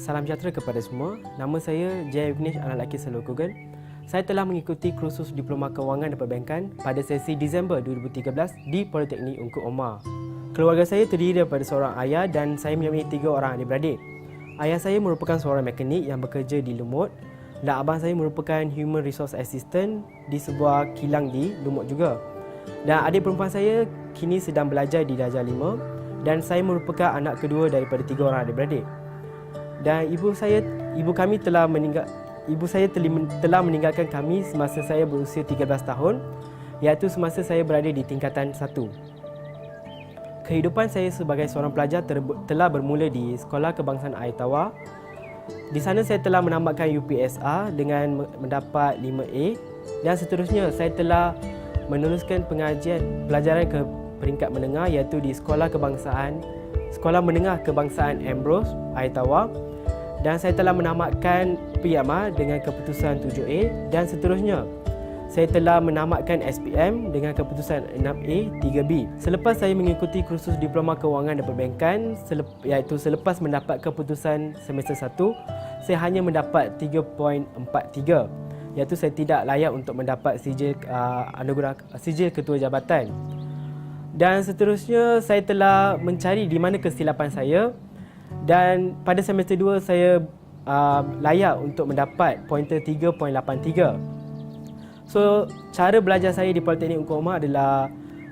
Salam sejahtera kepada semua. Nama saya Jaya Vignesh, anak lelaki Selokogan. Saya telah mengikuti kursus Diploma Kewangan dan Perbankan pada sesi Disember 2013 di Politeknik Ungku Omar. Keluarga saya terdiri daripada seorang ayah dan saya mempunyai 3 orang adik-beradik. Ayah saya merupakan seorang mekanik yang bekerja di Lumut dan abang saya merupakan Human Resource Assistant di sebuah kilang di Lumut juga. Dan adik perempuan saya kini sedang belajar di darjah 5 dan saya merupakan anak kedua daripada 3 orang adik-beradik. Dan ibu saya telah meninggalkan kami semasa saya berusia 13 tahun, iaitu semasa saya berada di tingkatan 1. Kehidupan saya sebagai seorang pelajar telah bermula di Sekolah Kebangsaan Air Tawar. Di sana saya telah menamatkan UPSR dengan mendapat 5A dan seterusnya saya telah meneruskan pelajaran ke peringkat menengah iaitu di Sekolah Menengah Kebangsaan Ambrose Air Tawar. Dan saya telah menamatkan PMA dengan keputusan 7A dan seterusnya saya telah menamatkan SPM dengan keputusan 6A 3B. Selepas saya mengikuti kursus Diploma Kewangan dan Perbankan, iaitu selepas mendapat keputusan semester 1, saya hanya mendapat 3.43, iaitu saya tidak layak untuk mendapat sijil sijil ketua jabatan. Dan seterusnya saya telah mencari di mana kesilapan saya. Dan pada semester 2 saya layak untuk mendapat pointer 3.83. So, cara belajar saya di Politeknik Ungku Omar adalah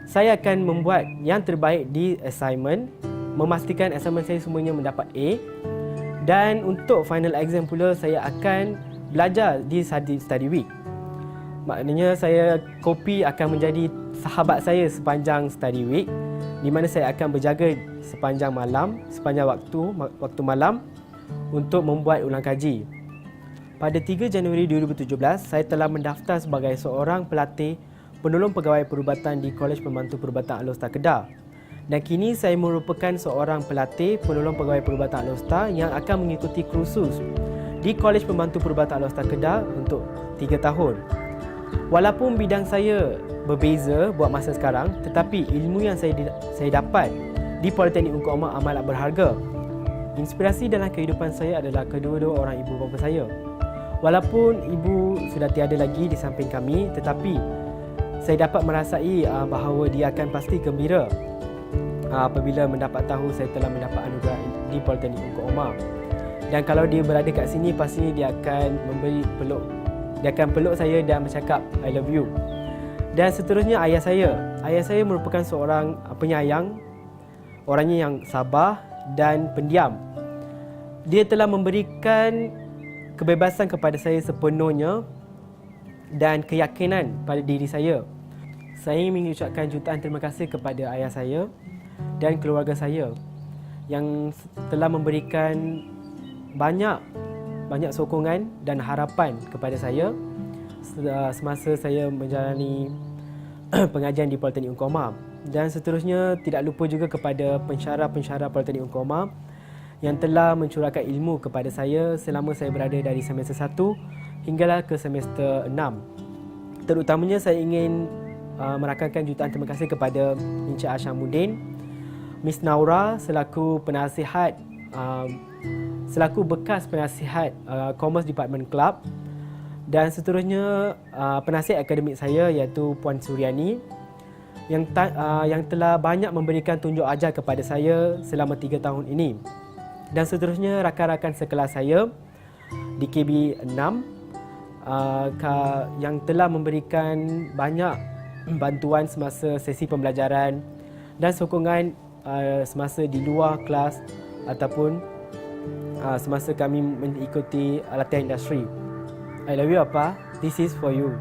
saya akan membuat yang terbaik di assignment, memastikan assignment saya semuanya mendapat A. Dan untuk final exam pula saya akan belajar di study week. Maknanya saya kopi akan menjadi sahabat saya sepanjang study week, di mana saya akan berjaga sepanjang waktu malam untuk membuat ulang kaji. Pada 3 Januari 2017, saya telah mendaftar sebagai seorang pelatih penolong pegawai perubatan di Kolej Pembantu Perubatan Alor Setar Kedah. Dan kini saya merupakan seorang pelatih penolong pegawai perubatan Alor Setar yang akan mengikuti kursus di Kolej Pembantu Perubatan Alor Setar Kedah untuk 3 tahun. Walaupun bidang saya berbeza buat masa sekarang, tetapi ilmu yang saya dapat di Politeknik Ungku Omar amatlah berharga. Inspirasi dalam kehidupan saya adalah kedua-dua orang ibu bapa saya. Walaupun ibu sudah tiada lagi di samping kami, tetapi saya dapat merasai bahawa dia akan pasti gembira apabila mendapat tahu saya telah mendapat anugerah di Politeknik Ungku Omar. Dan kalau dia berada kat sini, pastinya dia akan peluk saya dan bercakap I love you. Dan seterusnya ayah saya. Ayah saya merupakan seorang penyayang, orangnya yang sabar dan pendiam. Dia telah memberikan kebebasan kepada saya sepenuhnya dan keyakinan pada diri saya. Saya ingin mengucapkan jutaan terima kasih kepada ayah saya dan keluarga saya yang telah memberikan banyak sokongan dan harapan kepada saya semasa saya menjalani pengajian di Politeknik Ungku Omar. Dan seterusnya tidak lupa juga kepada pensyarah-pensyarah Politeknik Ungku Omar yang telah mencurahkan ilmu kepada saya selama saya berada dari semester 1 hinggalah ke semester 6. Terutamanya saya ingin merakamkan jutaan terima kasih kepada Encik Ashamuddin, Miss Naura selaku bekas penasihat Commerce Department Club, dan seterusnya penasihat akademik saya iaitu Puan Suryani yang telah banyak memberikan tunjuk ajar kepada saya selama 3 tahun ini. Dan seterusnya rakan-rakan sekelas saya di KB 6 yang telah memberikan banyak bantuan semasa sesi pembelajaran dan sokongan semasa di luar kelas ataupun semasa kami mengikuti latihan industri. I love you, Appa. This is for you.